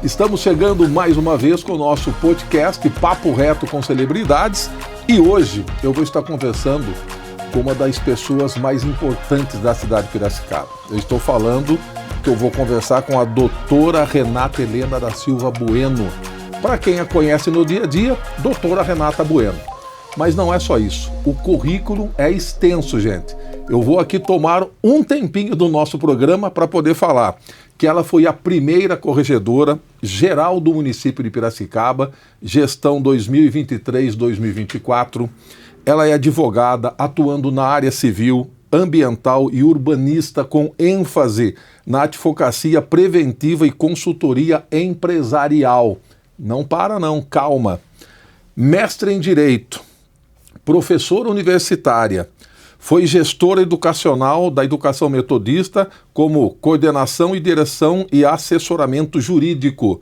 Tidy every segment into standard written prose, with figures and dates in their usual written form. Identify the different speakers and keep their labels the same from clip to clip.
Speaker 1: Estamos chegando mais uma vez com o nosso podcast Papo Reto com Celebridades e hoje eu vou estar conversando com uma das pessoas mais importantes da cidade de Piracicaba. Eu estou falando que eu vou conversar com a doutora Renata Helena da Silva Bueno. Para quem a conhece no dia a dia, doutora Renata Bueno. Mas não é só isso, o currículo é extenso, gente. Eu vou aqui tomar um tempinho do nosso programa para poder falar que ela foi a primeira corregedora geral do município de Piracicaba, gestão 2023-2024. Ela é advogada, atuando na área civil, ambiental e urbanista, com ênfase na advocacia preventiva e consultoria empresarial. Não para não, calma. Mestre em Direito, professora universitária, foi gestora educacional da Educação Metodista como coordenação e direção e assessoramento jurídico,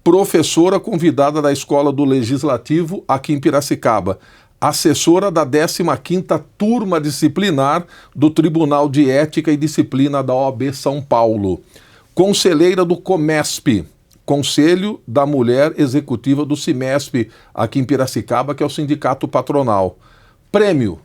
Speaker 1: professora convidada da Escola do Legislativo aqui em Piracicaba, assessora da 15ª Turma Disciplinar do Tribunal de Ética e Disciplina da OAB São Paulo, conselheira do COMESP, Conselho da Mulher Executiva do CIMESP, aqui em Piracicaba, que é o sindicato patronal. Prêmio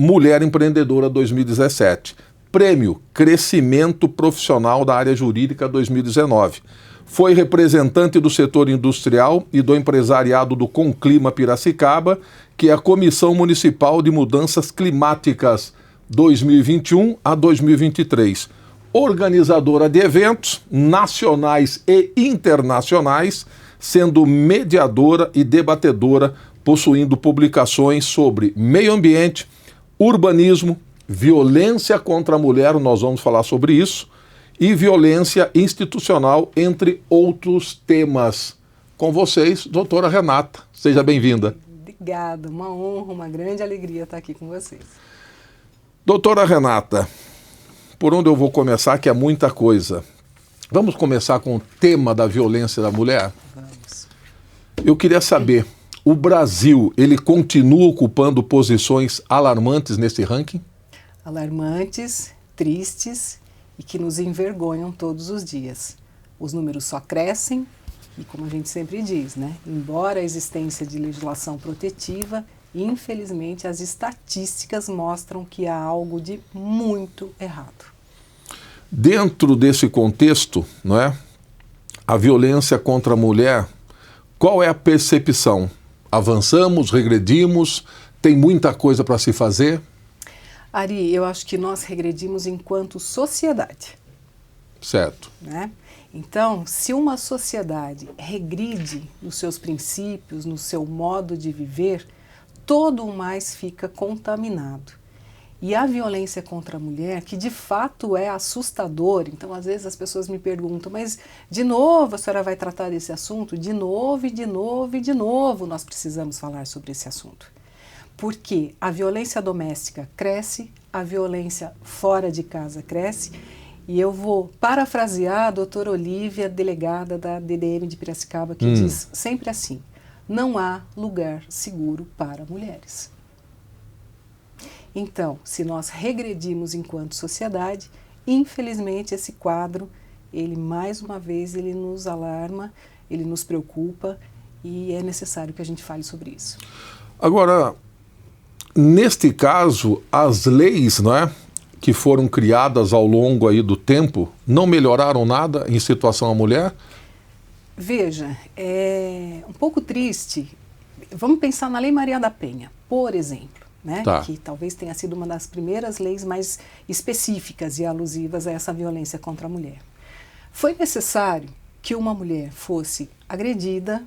Speaker 1: Mulher Empreendedora 2017. Prêmio Crescimento Profissional da Área Jurídica 2019. Foi representante do setor industrial e do empresariado do Conclima Piracicaba, que é a Comissão Municipal de Mudanças Climáticas 2021 a 2023. Organizadora de eventos nacionais e internacionais, sendo mediadora e debatedora, possuindo publicações sobre meio ambiente, urbanismo, violência contra a mulher, nós vamos falar sobre isso, e violência institucional, entre outros temas. Com vocês, doutora Renata. Seja bem-vinda.
Speaker 2: Obrigada, uma honra, uma grande alegria estar aqui com vocês.
Speaker 1: Doutora Renata, por onde eu vou começar, que é muita coisa. Vamos começar com o tema da violência da mulher?
Speaker 2: Vamos.
Speaker 1: Eu queria saber, o Brasil, ele continua ocupando posições alarmantes nesse ranking?
Speaker 2: Alarmantes, tristes e que nos envergonham todos os dias. Os números só crescem e, como a gente sempre diz, né? Embora a existência de legislação protetiva, infelizmente as estatísticas mostram que há algo de muito errado.
Speaker 1: Dentro desse contexto, não é? A violência contra a mulher, qual é a percepção? Avançamos, regredimos, tem muita coisa para se fazer?
Speaker 2: Ari, eu acho que nós regredimos enquanto sociedade.
Speaker 1: Certo.
Speaker 2: Né? Então, se uma sociedade regride nos seus princípios, no seu modo de viver, todo o mais fica contaminado. E a violência contra a mulher, que de fato é assustadora, então às vezes as pessoas me perguntam, mas de novo a senhora vai tratar desse assunto? De novo e de novo e de novo nós precisamos falar sobre esse assunto. Porque a violência doméstica cresce, a violência fora de casa cresce, e eu vou parafrasear a doutora Olívia, delegada da DDM de Piracicaba, que diz sempre assim: não há lugar seguro para mulheres. Então, se nós regredimos enquanto sociedade, infelizmente esse quadro, ele mais uma vez, ele nos alarma, ele nos preocupa e é necessário que a gente fale sobre isso.
Speaker 1: Agora, neste caso, as leis, não é, que foram criadas ao longo aí do tempo, não melhoraram nada em situação à mulher?
Speaker 2: Veja, é um pouco triste. Vamos pensar na Lei Maria da Penha, por exemplo, né?
Speaker 1: Tá.
Speaker 2: Que talvez tenha sido uma das primeiras leis mais específicas e alusivas a essa violência contra a mulher. Foi necessário que uma mulher fosse agredida,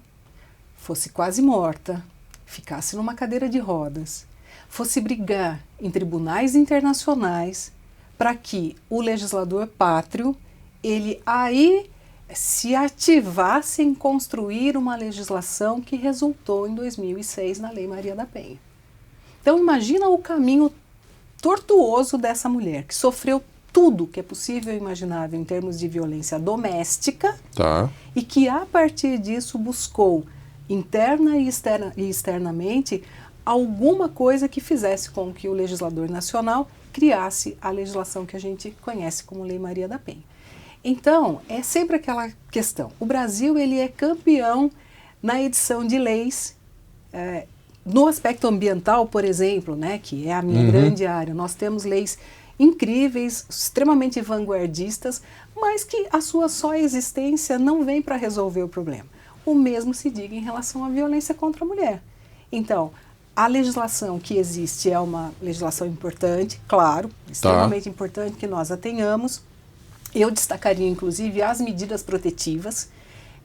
Speaker 2: fosse quase morta, ficasse numa cadeira de rodas, fosse brigar em tribunais internacionais para que o legislador pátrio, ele aí se ativasse em construir uma legislação que resultou em 2006 na Lei Maria da Penha. Então imagina o caminho tortuoso dessa mulher, que sofreu tudo que é possível e imaginável em termos de violência doméstica,
Speaker 1: Tá.
Speaker 2: e que a partir disso buscou interna e externamente alguma coisa que fizesse com que o legislador nacional criasse a legislação que a gente conhece como Lei Maria da Penha. Então, é sempre aquela questão. O Brasil, ele é campeão na edição de leis, no aspecto ambiental, por exemplo, né, que é a minha grande área. Nós temos leis incríveis, extremamente vanguardistas, mas que a sua só existência não vem para resolver o problema. O mesmo se diga em relação à violência contra a mulher. Então, a legislação que existe é uma legislação importante, claro, extremamente importante que nós a tenhamos. Eu destacaria, inclusive, as medidas protetivas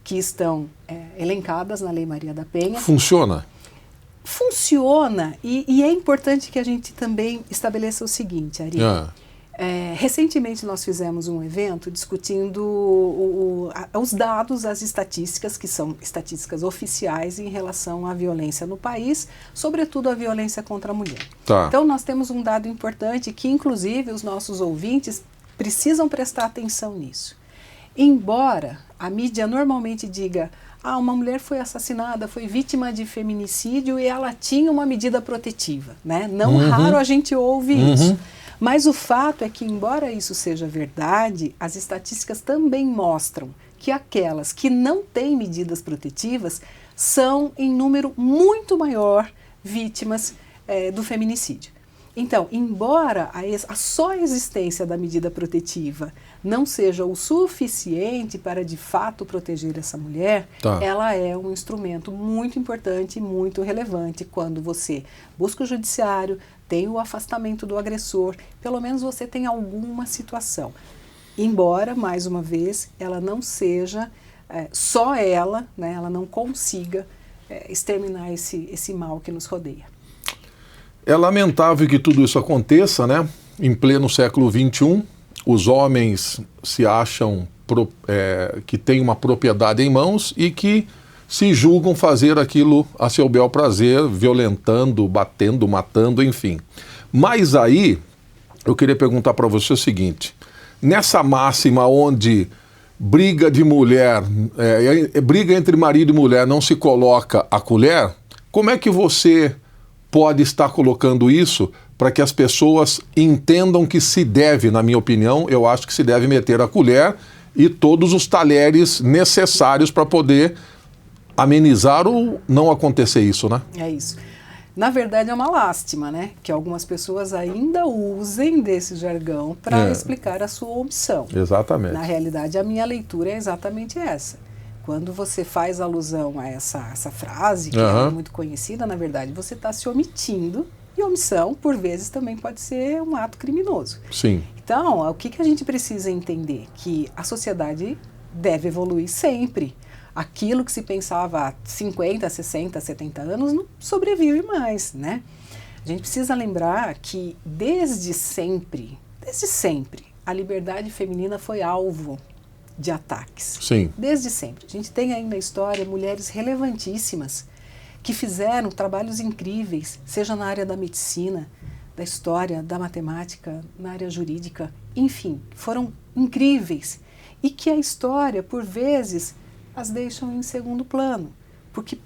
Speaker 2: que estão elencadas na Lei Maria da Penha.
Speaker 1: Funciona?
Speaker 2: Funciona, e é importante que a gente também estabeleça o seguinte, Ari. Recentemente nós fizemos um evento discutindo os dados, as estatísticas, que são estatísticas oficiais em relação à violência no país, sobretudo a violência contra a mulher. Então nós temos um dado importante que, inclusive, os nossos ouvintes precisam prestar atenção nisso. Embora a mídia normalmente diga: uma mulher foi assassinada, foi vítima de feminicídio e ela tinha uma medida protetiva, né? Não raro a gente ouve isso. Mas o fato é que, embora isso seja verdade, as estatísticas também mostram que aquelas que não têm medidas protetivas são, em número muito maior, vítimas do feminicídio. Então, embora a só existência da medida protetiva não seja o suficiente para, de fato, proteger essa mulher, ela é um instrumento muito importante e muito relevante quando você busca o judiciário, tem o afastamento do agressor, pelo menos você tem alguma situação. Embora, mais uma vez, ela não seja só ela, né, ela não consiga exterminar esse mal que nos rodeia.
Speaker 1: É lamentável que tudo isso aconteça, né? Em pleno século XXI, os homens se acham que têm uma propriedade em mãos e que se julgam fazer aquilo a seu bel prazer, violentando, batendo, matando, enfim. Mas aí, eu queria perguntar para você o seguinte: nessa máxima onde briga de mulher, briga entre marido e mulher não se coloca a colher, como é que você pode estar colocando isso para que as pessoas entendam que se deve, na minha opinião, eu acho que se deve meter a colher e todos os talheres necessários para poder amenizar ou não acontecer isso, né?
Speaker 2: É isso. Na verdade, é uma lástima, né? Que algumas pessoas ainda usem desse jargão para explicar a sua omissão.
Speaker 1: Exatamente.
Speaker 2: Na realidade, a minha leitura é exatamente essa. Quando você faz alusão a essa frase, que é muito conhecida, na verdade, você está se omitindo, e omissão, por vezes, também pode ser um ato criminoso.
Speaker 1: Sim.
Speaker 2: Então, o que a gente precisa entender? Que a sociedade deve evoluir sempre. Aquilo que se pensava há 50, 60, 70 anos não sobrevive mais, né? A gente precisa lembrar que desde sempre, a liberdade feminina foi alvo de ataques.
Speaker 1: Sim.
Speaker 2: Desde sempre. A gente tem aí na história mulheres relevantíssimas que fizeram trabalhos incríveis, seja na área da medicina, da história, da matemática, na área jurídica, enfim, foram incríveis. E que a história, por vezes, as deixam em segundo plano, porque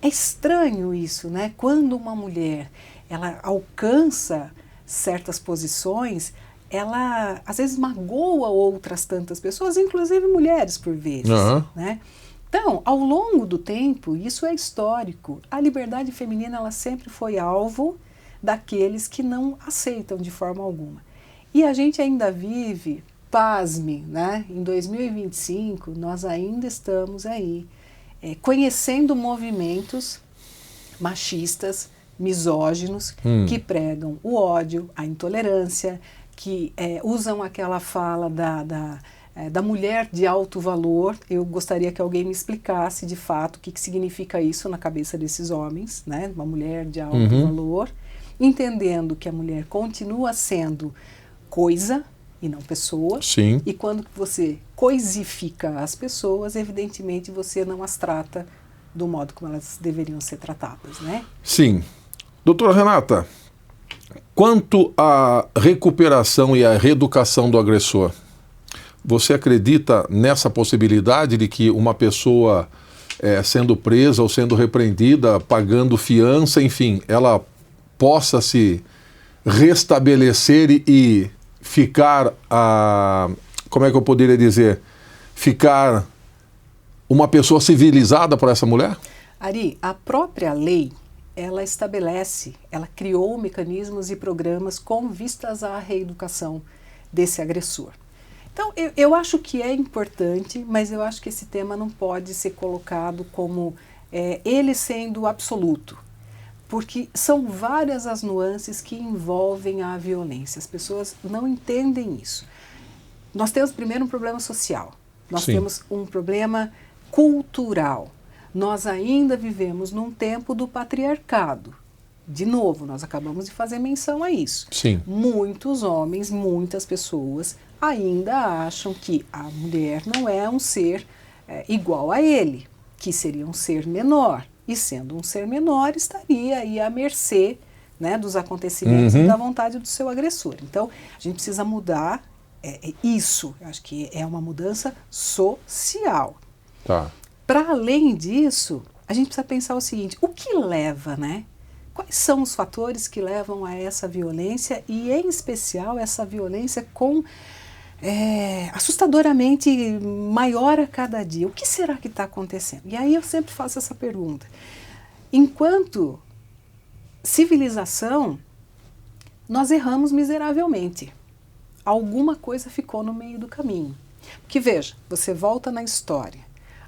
Speaker 2: é estranho isso, né? Quando uma mulher, ela alcança certas posições, ela às vezes magoa outras tantas pessoas, inclusive mulheres por vezes, né? Então, ao longo do tempo, isso é histórico, a liberdade feminina ela sempre foi alvo daqueles que não aceitam de forma alguma. E a gente ainda vive, pasme, né? Em 2025, nós ainda estamos aí conhecendo movimentos machistas, misóginos, que pregam o ódio, a intolerância, que usam aquela fala da mulher de alto valor. Eu gostaria que alguém me explicasse de fato o que significa isso na cabeça desses homens, né? Uma mulher de alto valor, entendendo que a mulher continua sendo coisa e não pessoa.
Speaker 1: Sim.
Speaker 2: E quando você coisifica as pessoas, evidentemente você não as trata do modo como elas deveriam ser tratadas, né?
Speaker 1: Sim. Doutora Renata, quanto à recuperação e à reeducação do agressor, você acredita nessa possibilidade de que uma pessoa sendo presa ou sendo repreendida, pagando fiança, enfim, ela possa se restabelecer e ficar como é que eu poderia dizer, ficar uma pessoa civilizada para essa mulher?
Speaker 2: Ari, a própria lei, ela estabelece, ela criou mecanismos e programas com vistas à reeducação desse agressor. Então, eu acho que é importante, mas eu acho que esse tema não pode ser colocado como ele sendo absoluto, porque são várias as nuances que envolvem a violência. As pessoas não entendem isso. Nós temos primeiro um problema social, nós
Speaker 1: Sim.
Speaker 2: temos um problema cultural. Nós ainda vivemos num tempo do patriarcado. De novo, nós acabamos de fazer menção a isso.
Speaker 1: Sim.
Speaker 2: Muitos homens, muitas pessoas ainda acham que a mulher não é um ser igual a ele, que seria um ser menor. E sendo um ser menor, estaria aí à mercê, né, dos acontecimentos e da vontade do seu agressor. Então, a gente precisa mudar isso. Eu acho que é uma mudança social.
Speaker 1: Tá.
Speaker 2: Para além disso, a gente precisa pensar o seguinte, o que leva, né? Quais são os fatores que levam a essa violência e, em especial, essa violência assustadoramente maior a cada dia? O que será que está acontecendo? E aí eu sempre faço essa pergunta. Enquanto civilização, nós erramos miseravelmente. Alguma coisa ficou no meio do caminho. Porque veja, você volta na história.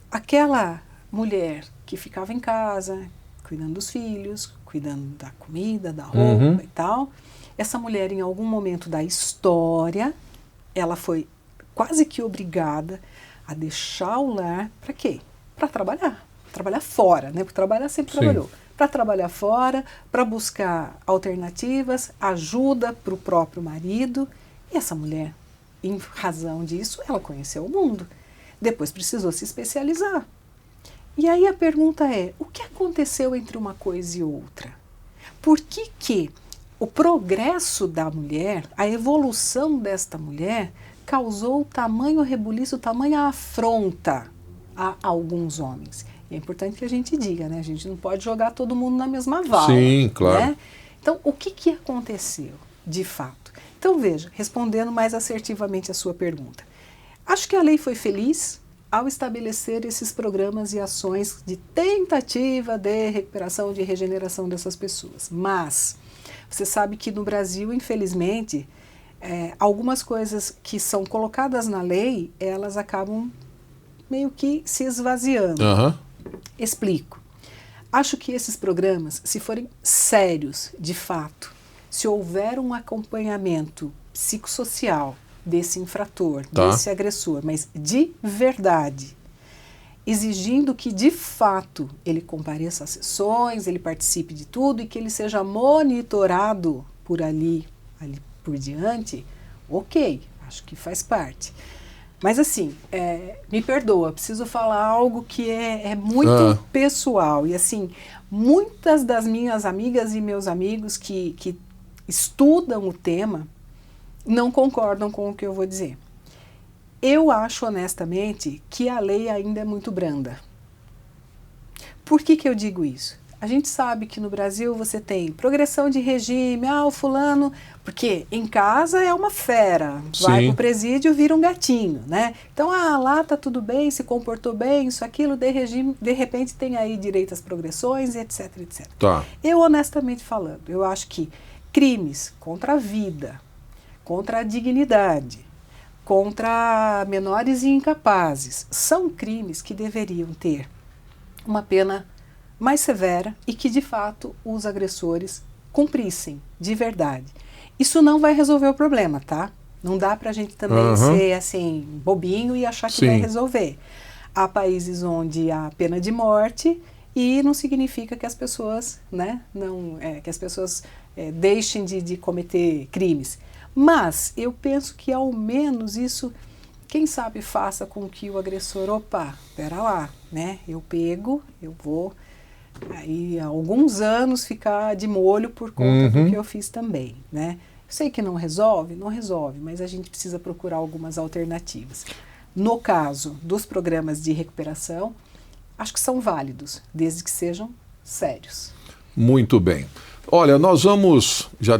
Speaker 2: Aquela mulher que ficava em casa, cuidando dos filhos, cuidando da comida, da roupa e tal, essa mulher, em algum momento da história, ela foi quase que obrigada a deixar o lar para quê? Para trabalhar. Trabalhar fora, né? Porque trabalhar sempre trabalhou. Para trabalhar fora, para buscar alternativas, ajuda para o próprio marido. E essa mulher, em razão disso, ela conheceu o mundo. Depois precisou se especializar. E aí a pergunta é, o que aconteceu entre uma coisa e outra? Por que o progresso da mulher, a evolução desta mulher, causou tamanho rebuliço, tamanha afronta a alguns homens? E é importante que a gente diga, né? A gente não pode jogar todo mundo na mesma vala.
Speaker 1: Sim, claro.
Speaker 2: Né? Então, o que aconteceu, de fato? Então, veja, respondendo mais assertivamente a sua pergunta. Acho que a lei foi feliz ao estabelecer esses programas e ações de tentativa de recuperação, de regeneração dessas pessoas. Mas você sabe que no Brasil, infelizmente, algumas coisas que são colocadas na lei, elas acabam meio que se esvaziando. Explico. Acho que esses programas, se forem sérios, de fato, se houver um acompanhamento psicossocial desse infrator, desse agressor, mas de verdade, exigindo que de fato ele compareça às sessões, ele participe de tudo e que ele seja monitorado por ali por diante, ok, acho que faz parte. Mas assim, me perdoa, preciso falar algo que é muito pessoal. E assim, muitas das minhas amigas e meus amigos que estudam o tema não concordam com o que eu vou dizer. Eu acho, honestamente, que a lei ainda é muito branda. Por que eu digo isso? A gente sabe que no Brasil você tem progressão de regime, o fulano, porque em casa é uma fera, vai pro presídio, vira um gatinho, né? Então, lá tá tudo bem, se comportou bem, isso, aquilo, de repente tem aí direito às progressões, etc, etc. Eu, honestamente falando, eu acho que crimes contra a vida, contra a dignidade, contra menores e incapazes, são crimes que deveriam ter uma pena mais severa e que, de fato, os agressores cumprissem de verdade. Isso não vai resolver o problema, tá? Não dá pra gente também ser, assim, bobinho e achar que vai resolver. Há países onde há pena de morte e não significa que as pessoas, né, deixem de cometer crimes. Mas eu penso que ao menos isso, quem sabe, faça com que o agressor, pera lá, né? Eu vou aí há alguns anos ficar de molho por conta do que eu fiz também, né? Eu sei que não resolve, mas a gente precisa procurar algumas alternativas. No caso dos programas de recuperação, acho que são válidos, desde que sejam sérios.
Speaker 1: Muito bem. Olha, nós vamos já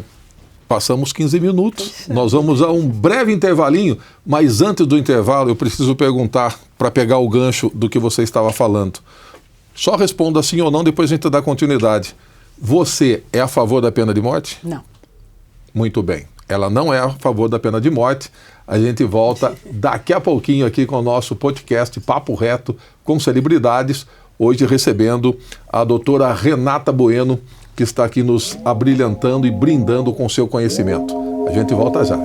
Speaker 1: Passamos 15 minutos, nós vamos a um breve intervalinho, mas antes do intervalo eu preciso perguntar, para pegar o gancho do que você estava falando. Só responda sim ou não, depois a gente dá continuidade. Você é a favor da pena de morte?
Speaker 2: Não.
Speaker 1: Muito bem. Ela não é a favor da pena de morte. A gente volta daqui a pouquinho aqui com o nosso podcast Papo Reto com celebridades. Hoje recebendo a doutora Renata Bueno, que está aqui nos abrilhantando e brindando com seu conhecimento. A gente volta já.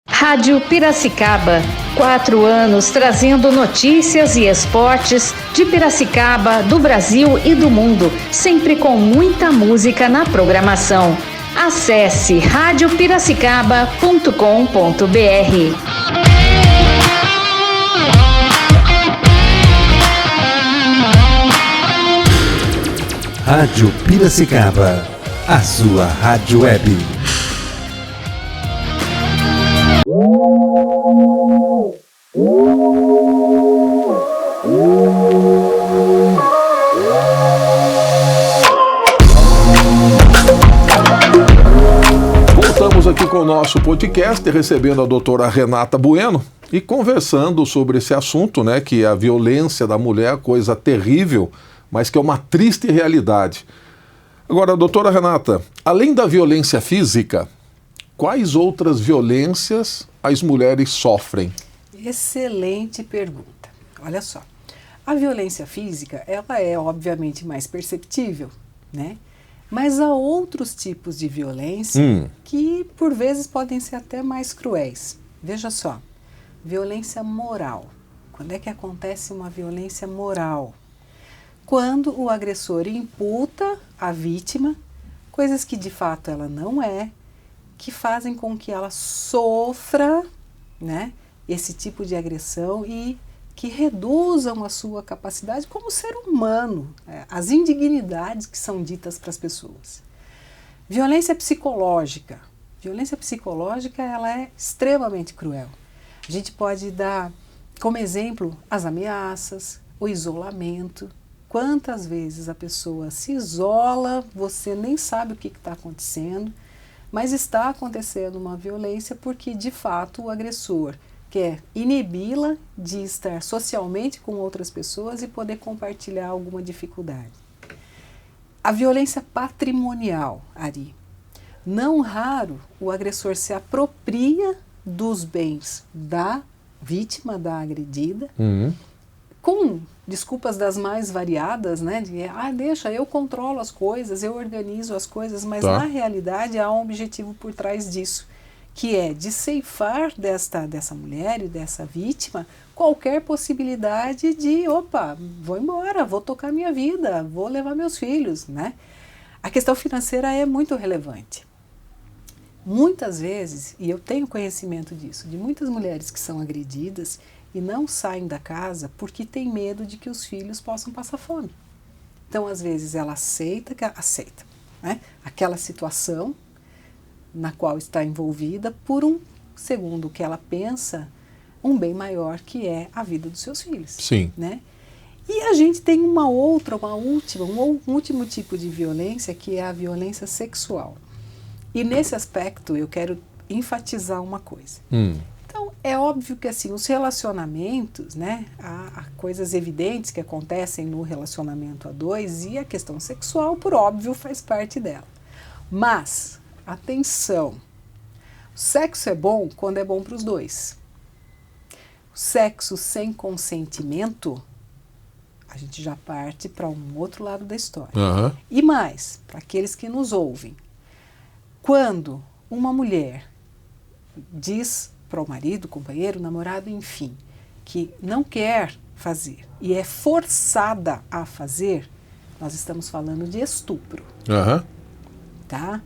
Speaker 3: Rádio Piracicaba, 4 anos trazendo notícias e esportes de Piracicaba, do Brasil e do mundo, sempre com muita música na programação. Acesse radiopiracicaba.com.br.
Speaker 4: Rádio Piracicaba, a sua rádio web.
Speaker 1: Voltamos aqui com o nosso podcast, recebendo a doutora Renata Bueno e conversando sobre esse assunto, né, que é a violência da mulher, coisa terrível, mas que é uma triste realidade. Agora, doutora Renata, além da violência física, quais outras violências as mulheres sofrem?
Speaker 2: Excelente pergunta. Olha só, a violência física, ela é obviamente mais perceptível, né? Mas há outros tipos de violência que por vezes podem ser até mais cruéis. Veja só, violência moral. Quando é que acontece uma violência moral? Quando o agressor imputa à vítima coisas que de fato ela não é, que fazem com que ela sofra, né, esse tipo de agressão e que reduzam a sua capacidade como ser humano, as indignidades que são ditas para as pessoas. Violência psicológica. Violência psicológica, ela é extremamente cruel. A gente pode dar como exemplo as ameaças, o isolamento. Quantas vezes a pessoa se isola, você nem sabe o que está acontecendo, mas está acontecendo uma violência porque, de fato, o agressor quer inibi-la de estar socialmente com outras pessoas e poder compartilhar alguma dificuldade. A violência patrimonial, Ari. Não raro, o agressor se apropria dos bens da vítima, da agredida, com desculpas das mais variadas, né? Deixa, eu controlo as coisas, eu organizo as coisas, mas na realidade há um objetivo por trás disso, que é de ceifar dessa mulher e dessa vítima qualquer possibilidade de, vou embora, vou tocar minha vida, vou levar meus filhos, né? A questão financeira é muito relevante. Muitas vezes, e eu tenho conhecimento disso, de muitas mulheres que são agredidas e não saem da casa porque tem medo de que os filhos possam passar fome. Então, às vezes, ela aceita, né, aquela situação na qual está envolvida por segundo o que ela pensa, um bem maior que é a vida dos seus filhos.
Speaker 1: Sim.
Speaker 2: Né? E a gente tem um último tipo de violência, que é a violência sexual. E nesse aspecto eu quero enfatizar uma coisa. Então, é óbvio que assim, os relacionamentos, né, há coisas evidentes que acontecem no relacionamento a dois, e a questão sexual, por óbvio, faz parte dela. Mas, atenção, o sexo é bom quando é bom para os dois. O sexo sem consentimento, a gente já parte para um outro lado da história. E mais, para aqueles que nos ouvem, quando uma mulher diz para o marido, companheiro, namorado, enfim, que não quer fazer e é forçada a fazer, nós estamos falando de estupro. Tá?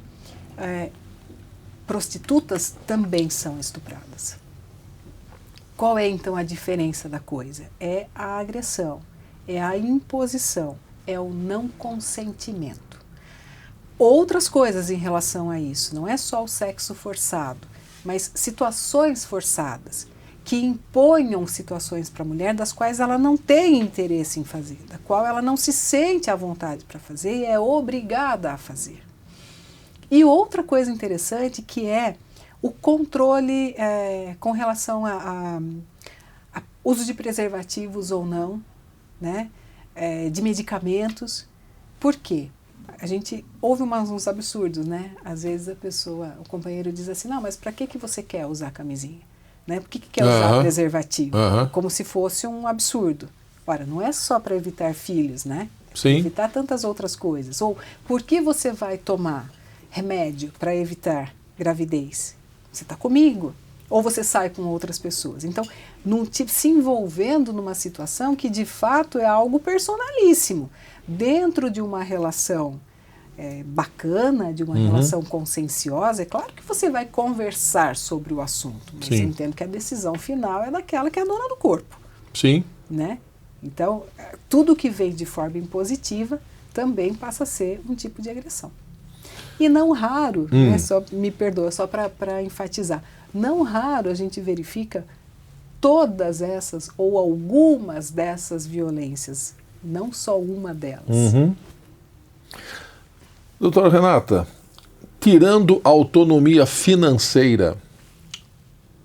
Speaker 2: Prostitutas também são estupradas. Qual é então a diferença da coisa? É a agressão, é a imposição, é o não consentimento. Outras coisas em relação a isso, não é só o sexo forçado, mas situações forçadas, que imponham situações para a mulher das quais ela não tem interesse em fazer, da qual ela não se sente à vontade para fazer e é obrigada a fazer. E outra coisa interessante que é o controle com relação a uso de preservativos ou não, né, de medicamentos. Por quê? A gente ouve uns absurdos, né? Às vezes o companheiro diz assim, não, mas para que você quer usar camisinha? Né? Por que quer usar preservativo? Como se fosse um absurdo. Ora, não é só para evitar filhos, né?
Speaker 1: Sim.
Speaker 2: Evitar tantas outras coisas. Ou, por que você vai tomar remédio para evitar gravidez? Você está comigo? Ou você sai com outras pessoas? Então, se envolvendo numa situação que de fato é algo personalíssimo. Dentro de uma relação bacana, de uma relação conscienciosa, é claro que você vai conversar sobre o assunto, mas eu entendo que a decisão final é daquela que é a dona do corpo.
Speaker 1: Sim.
Speaker 2: Né? Então, tudo que vem de forma impositiva também passa a ser um tipo de agressão. E não raro, né, me perdoa, só para enfatizar, não raro a gente verifica todas essas ou algumas dessas violências, não só uma delas.
Speaker 1: Doutora Renata, tirando a autonomia financeira,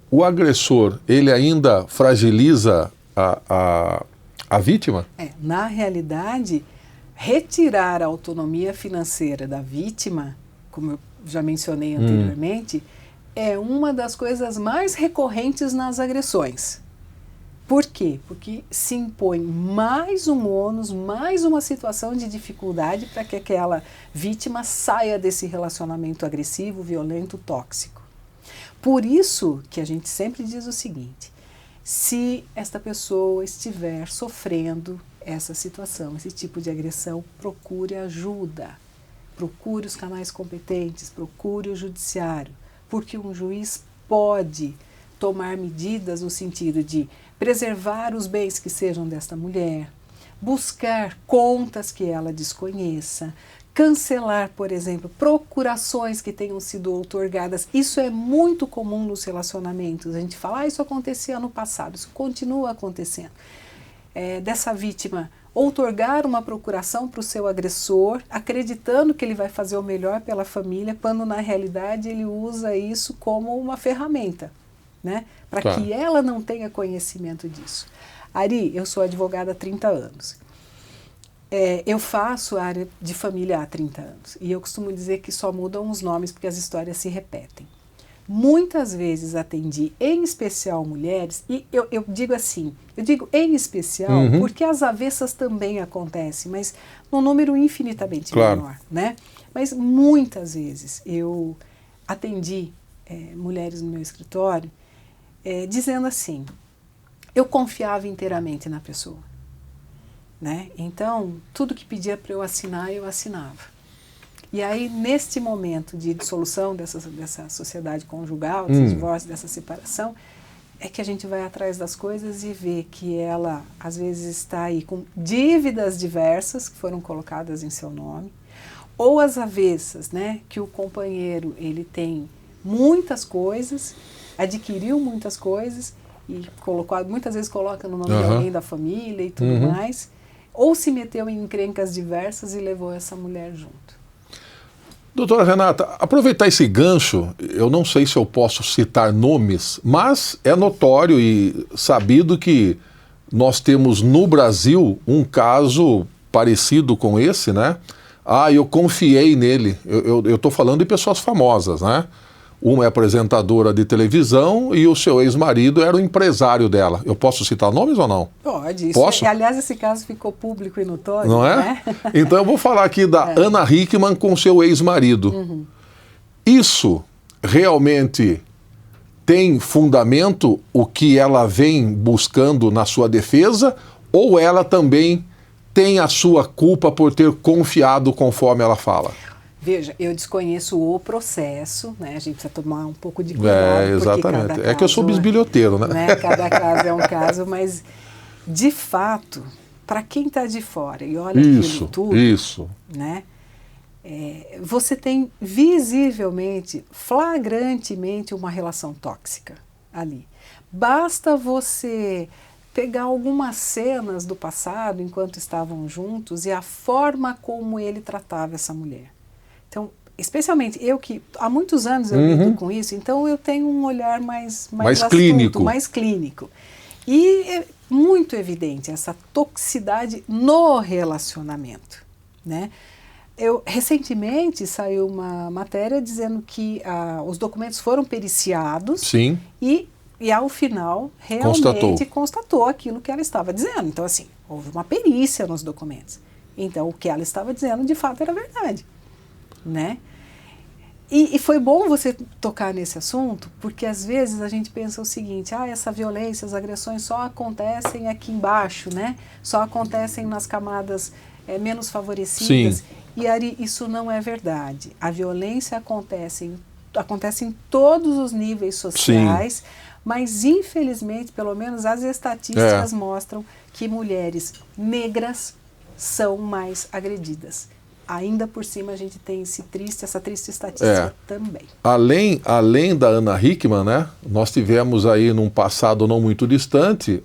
Speaker 1: o agressor, ele ainda fragiliza a vítima?
Speaker 2: Na realidade, retirar a autonomia financeira da vítima, como eu já mencionei anteriormente, é uma das coisas mais recorrentes nas agressões. Por quê? Porque se impõe mais um ônus, mais uma situação de dificuldade para que aquela vítima saia desse relacionamento agressivo, violento, tóxico. Por isso que a gente sempre diz o seguinte, se esta pessoa estiver sofrendo essa situação, esse tipo de agressão, procure ajuda, procure os canais competentes, procure o judiciário, porque um juiz pode tomar medidas no sentido de preservar os bens que sejam desta mulher, buscar contas que ela desconheça, cancelar, por exemplo, procurações que tenham sido outorgadas. Isso é muito comum nos relacionamentos. A gente fala, isso acontecia no passado, isso continua acontecendo. Dessa vítima outorgar uma procuração para o seu agressor, acreditando que ele vai fazer o melhor pela família, quando na realidade ele usa isso como uma ferramenta, né? Para que ela não tenha conhecimento disso. Ari, eu sou advogada há 30 anos. Eu faço a área de família há 30 anos. E eu costumo dizer que só mudam os nomes porque as histórias se repetem. Muitas vezes atendi, em especial mulheres, e eu digo assim, eu digo em especial porque as avessas também acontecem, mas num número infinitamente menor, né? Mas muitas vezes eu atendi mulheres no meu escritório dizendo assim, eu confiava inteiramente na pessoa, né? Então, tudo que pedia para eu assinar, eu assinava. E aí, neste momento de dissolução dessa sociedade conjugal, desse divórcio, dessa separação, é que a gente vai atrás das coisas e vê que ela, às vezes, está aí com dívidas diversas que foram colocadas em seu nome, ou as avessas, né, que o companheiro, ele tem muitas coisas, adquiriu muitas coisas e muitas vezes coloca no nome de alguém da família e tudo mais, ou se meteu em encrencas diversas e levou essa mulher junto.
Speaker 1: Doutora Renata, aproveitar esse gancho, eu não sei se eu posso citar nomes, mas é notório e sabido que nós temos no Brasil um caso parecido com esse, né? Eu confiei nele. Eu estou falando de pessoas famosas, né? Uma é apresentadora de televisão e o seu ex-marido era o empresário dela. Eu posso citar nomes ou não?
Speaker 2: Pode.
Speaker 1: Posso?
Speaker 2: Aliás, esse caso ficou público e notório.
Speaker 1: Não é?
Speaker 2: Né?
Speaker 1: Então eu vou falar aqui da Ana Hickman com seu ex-marido. Isso realmente tem fundamento, o que ela vem buscando na sua defesa, ou ela também tem a sua culpa por ter confiado conforme ela fala?
Speaker 2: Veja, eu desconheço o processo, né? A gente precisa tomar um pouco de cuidado.
Speaker 1: Exatamente. É que eu sou bisbilhoteiro, né?
Speaker 2: Cada caso é um caso, mas de fato, para quem está de fora e olha aquilo tudo, né? Você tem visivelmente, flagrantemente uma relação tóxica ali. Basta você pegar algumas cenas do passado enquanto estavam juntos e a forma como ele tratava essa mulher. Então, especialmente eu que há muitos anos eu lido com isso, então eu tenho um olhar mais astuto,
Speaker 1: clínico.
Speaker 2: mais clínico. E é muito evidente essa toxicidade no relacionamento, né? Recentemente saiu uma matéria dizendo que os documentos foram periciados.
Speaker 1: Sim.
Speaker 2: E ao final realmente constatou aquilo que ela estava dizendo. Então, assim, houve uma perícia nos documentos. Então, o que ela estava dizendo, de fato, era verdade. Né? E foi bom você tocar nesse assunto, porque às vezes a gente pensa o seguinte, essa violência, as agressões só acontecem aqui embaixo, né? Só acontecem nas camadas menos favorecidas. Sim. E Ari, isso não é verdade. A violência acontece em todos os níveis sociais, sim, mas infelizmente, pelo menos as estatísticas mostram que mulheres negras são mais agredidas. Ainda por cima a gente tem essa triste estatística também. Além da Ana Hickman, né, nós tivemos aí num passado não muito distante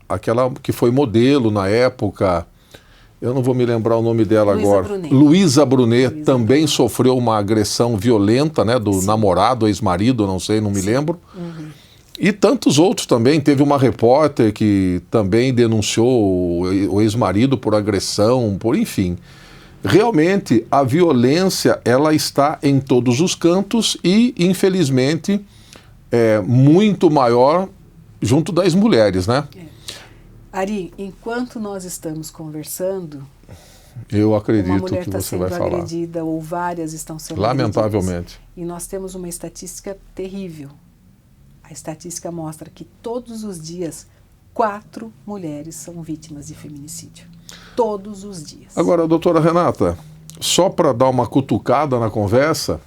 Speaker 2: aquela que foi modelo na época, eu não vou me lembrar o nome dela agora. Luísa Brunet também sofreu uma agressão violenta, né, do namorado, ex-marido, não me lembro. E tantos outros também. Teve uma repórter que também denunciou o ex-marido por agressão, enfim. Realmente, a violência, ela está em todos os cantos e, infelizmente, é muito maior junto das mulheres, né? Ari, enquanto nós estamos conversando, eu acredito que você vai falar. Uma mulher está sendo agredida ou várias estão sendo lamentavelmente agredidas. E nós temos uma estatística terrível. A estatística mostra que todos os dias 4 mulheres são vítimas de feminicídio. Todos os dias. Agora, doutora Renata, só para dar uma cutucada na conversa,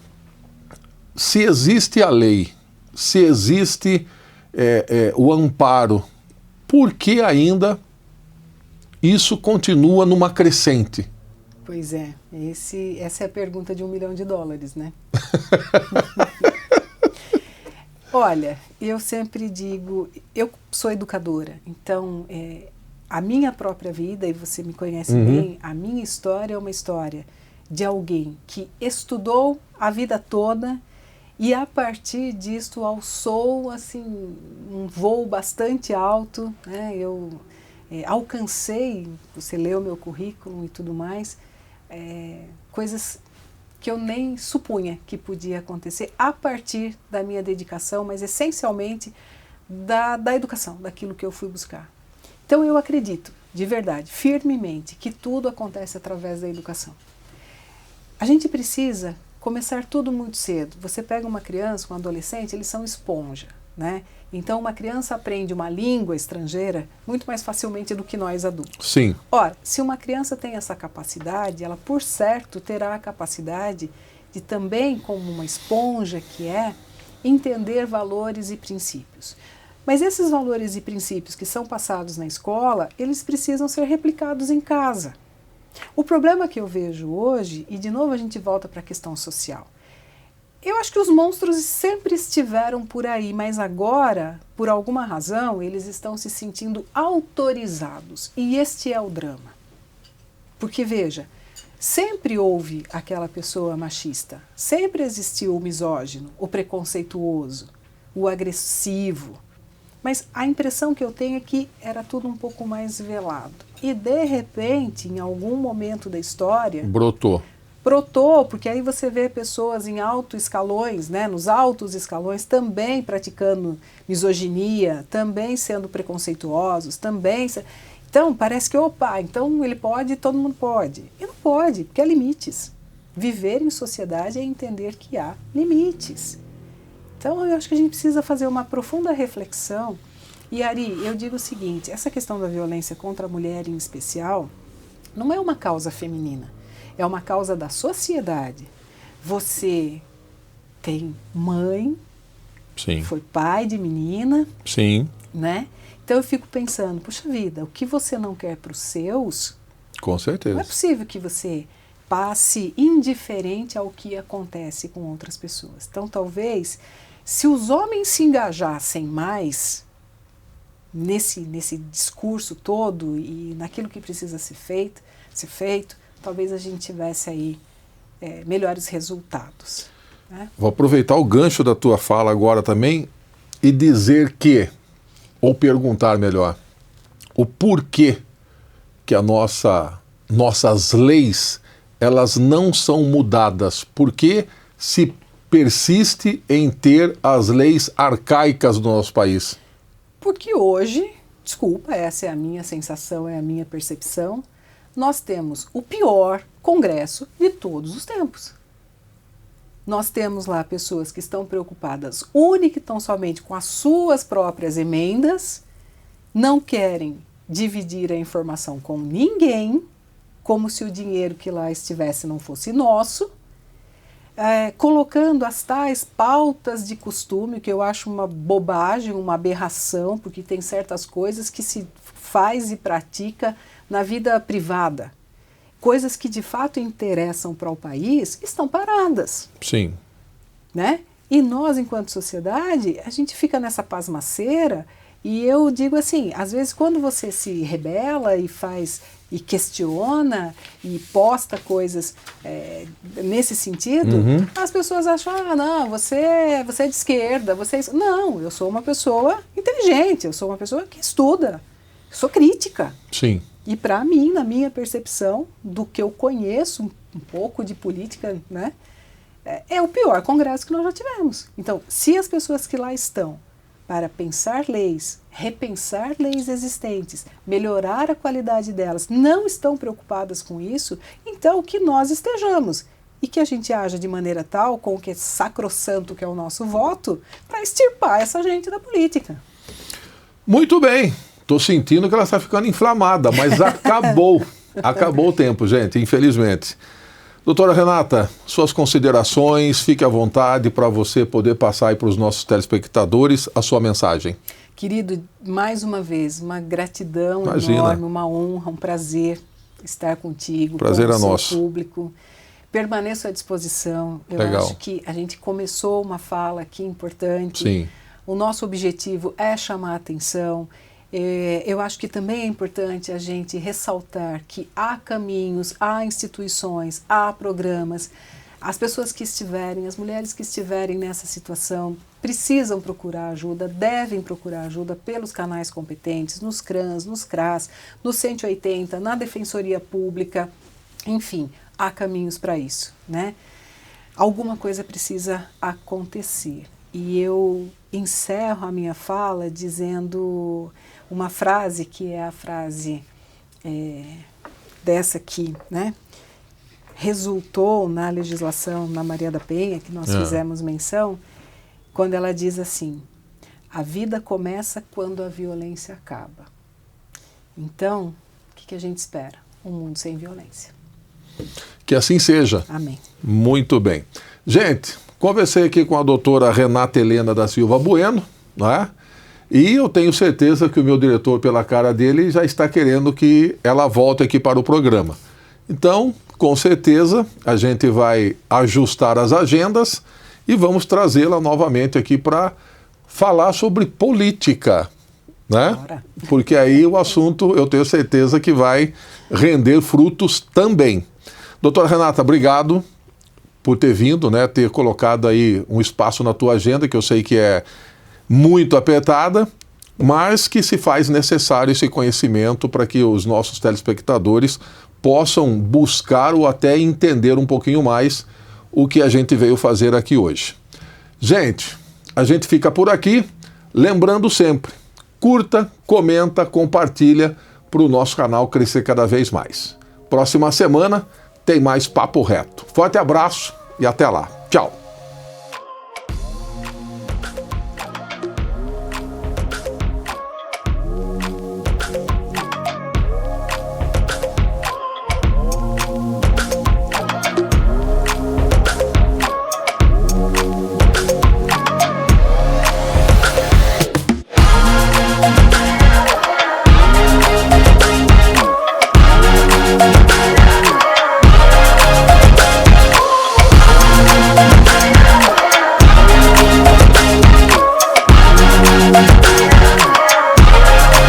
Speaker 2: se existe a lei, se existe o amparo, por que ainda isso continua numa crescente? Pois é, essa é a pergunta de $1 milhão, né? Olha, eu sempre digo, eu sou educadora, então a minha própria vida, e você me conhece bem, a minha história é uma história de alguém que estudou a vida toda e a partir disso alçou assim, um voo bastante alto, né? Eu alcancei, você leu meu currículo e tudo mais, coisas que eu nem supunha que podia acontecer a partir da minha dedicação, mas essencialmente da educação, daquilo que eu fui buscar. Então eu acredito, de verdade, firmemente, que tudo acontece através da educação. A gente precisa começar tudo muito cedo. Você pega uma criança, um adolescente, eles são esponja, né? Então uma criança aprende uma língua estrangeira muito mais facilmente do que nós adultos. Sim. Ora, se uma criança tem essa capacidade, ela por certo terá a capacidade de também, como uma esponja que entender valores e princípios. Mas esses valores e princípios que são passados na escola, eles precisam ser replicados em casa. O problema que eu vejo hoje, e de novo a gente volta para a questão social, Eu acho que os monstros sempre estiveram por aí, mas agora, por alguma razão, eles estão se sentindo autorizados. E este é o drama. Porque, veja, sempre houve aquela pessoa machista, sempre existiu o misógino, o preconceituoso, o agressivo. Mas a impressão que eu tenho é que era tudo um pouco mais velado. E, de repente, em algum momento da história...
Speaker 1: Brotou,
Speaker 2: porque aí você vê pessoas em altos escalões, né, nos altos escalões, também praticando misoginia, também sendo preconceituosos, também... Então, parece que, opa, então ele pode, todo mundo pode. E não pode, porque há limites. Viver em sociedade é entender que há limites. Então, eu acho que a gente precisa fazer uma profunda reflexão. E, Ari, eu digo o seguinte, essa questão da violência contra a mulher em especial não é uma causa feminina. É uma causa da sociedade. Você tem mãe,
Speaker 1: sim,
Speaker 2: foi pai de menina,
Speaker 1: sim,
Speaker 2: né? Então eu fico pensando, puxa vida, o que você não quer para os seus,
Speaker 1: com certeza.
Speaker 2: não é possível que você passe indiferente ao que acontece com outras pessoas. Então talvez, se os homens se engajassem mais nesse discurso todo e naquilo que precisa ser feito, talvez a gente tivesse aí melhores resultados. Né?
Speaker 1: Vou aproveitar o gancho da tua fala agora também e dizer que, ou perguntar melhor, o porquê que nossas leis, elas não são mudadas. Por que se persiste em ter as leis arcaicas do nosso país?
Speaker 2: Porque hoje, desculpa, essa é a minha sensação, é a minha percepção, nós temos o pior Congresso de todos os tempos. Nós temos lá pessoas que estão preocupadas única e tão somente com as suas próprias emendas, não querem dividir a informação com ninguém, como se o dinheiro que lá estivesse não fosse nosso, colocando as tais pautas de costume, que eu acho uma bobagem, uma aberração, porque tem certas coisas que se faz e pratica na vida privada. Coisas que de fato interessam para o país estão paradas.
Speaker 1: Sim.
Speaker 2: Né? E nós, enquanto sociedade, a gente fica nessa pasmaceira e eu digo assim, às vezes quando você se rebela e faz e questiona e posta coisas nesse sentido, as pessoas acham, não, você é de esquerda, você é isso. Não, eu sou uma pessoa inteligente, eu sou uma pessoa que estuda, sou crítica.
Speaker 1: Sim.
Speaker 2: E para mim, na minha percepção, do que eu conheço um pouco de política, né, é o pior congresso que nós já tivemos. Então, se as pessoas que lá estão para pensar leis, repensar leis existentes, melhorar a qualidade delas, não estão preocupadas com isso, então que nós estejamos. E que a gente haja de maneira tal, com o que é sacrossanto que é o nosso voto, para extirpar essa gente da política.
Speaker 1: Muito bem. Estou sentindo que ela está ficando inflamada, mas acabou. Acabou o tempo, gente, infelizmente. Doutora Renata, suas considerações, fique à vontade para você poder passar aí para os nossos telespectadores a sua mensagem.
Speaker 2: Querido, mais uma vez, uma gratidão
Speaker 1: Imagina.
Speaker 2: Enorme, uma honra, um prazer estar contigo,
Speaker 1: prazer
Speaker 2: com
Speaker 1: é
Speaker 2: o seu
Speaker 1: nosso.
Speaker 2: Público. Permaneço à disposição. Eu
Speaker 1: Legal.
Speaker 2: acho que a gente começou uma fala aqui importante.
Speaker 1: Sim.
Speaker 2: O nosso objetivo é chamar a atenção. Eu acho que também é importante a gente ressaltar que há caminhos, há instituições, há programas. As pessoas que estiverem, as mulheres que estiverem nessa situação precisam procurar ajuda, devem procurar ajuda pelos canais competentes, nos CRANs, nos CRAS, no 180, na Defensoria Pública, enfim, há caminhos para isso, né? Alguma coisa precisa acontecer. E eu encerro a minha fala dizendo uma frase que é a frase dessa aqui, né? Resultou na legislação na Maria da Penha, que nós fizemos menção, quando ela diz assim, a vida começa quando a violência acaba. Então, o que a gente espera? Um mundo sem violência.
Speaker 1: Que assim seja.
Speaker 2: Amém.
Speaker 1: Muito bem. Gente, conversei aqui com a doutora Renata Helena da Silva Bueno, né? E eu tenho certeza que o meu diretor, pela cara dele, já está querendo que ela volte aqui para o programa. Então, com certeza, a gente vai ajustar as agendas e vamos trazê-la novamente aqui para falar sobre política, né? Porque aí o assunto, eu tenho certeza que vai render frutos também. Doutora Renata, obrigado por ter vindo, né? Ter colocado aí um espaço na tua agenda, que eu sei que é muito apertada, mas que se faz necessário esse conhecimento para que os nossos telespectadores possam buscar ou até entender um pouquinho mais o que a gente veio fazer aqui hoje. Gente, a gente fica por aqui, lembrando sempre, curta, comenta, compartilha para o nosso canal crescer cada vez mais. Próxima semana tem mais Papo Reto. Forte abraço e até lá. Tchau.